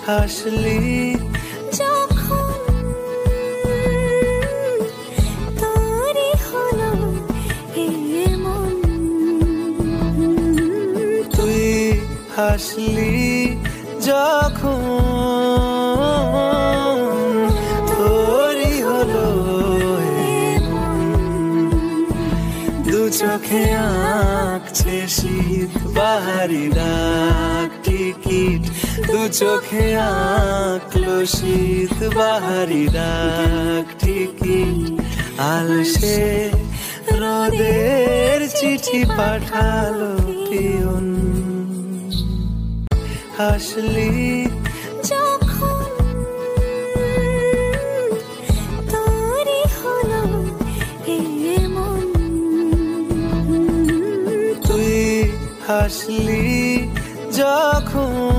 হাসলি যখন তোরই হলো এমন, তুই হাসলি যখন তোরই হলো দু চোখে আঁকছে শীত বাহারি ডাক টিকিট, দু চোখে আঁকলো শীত বাহারি ডাক টিকিট, আলসে রোদের চিঠি পাঠালো পিয়ন। হাসলি যখন তোরই হলো এমন, তুই হাসলি যখন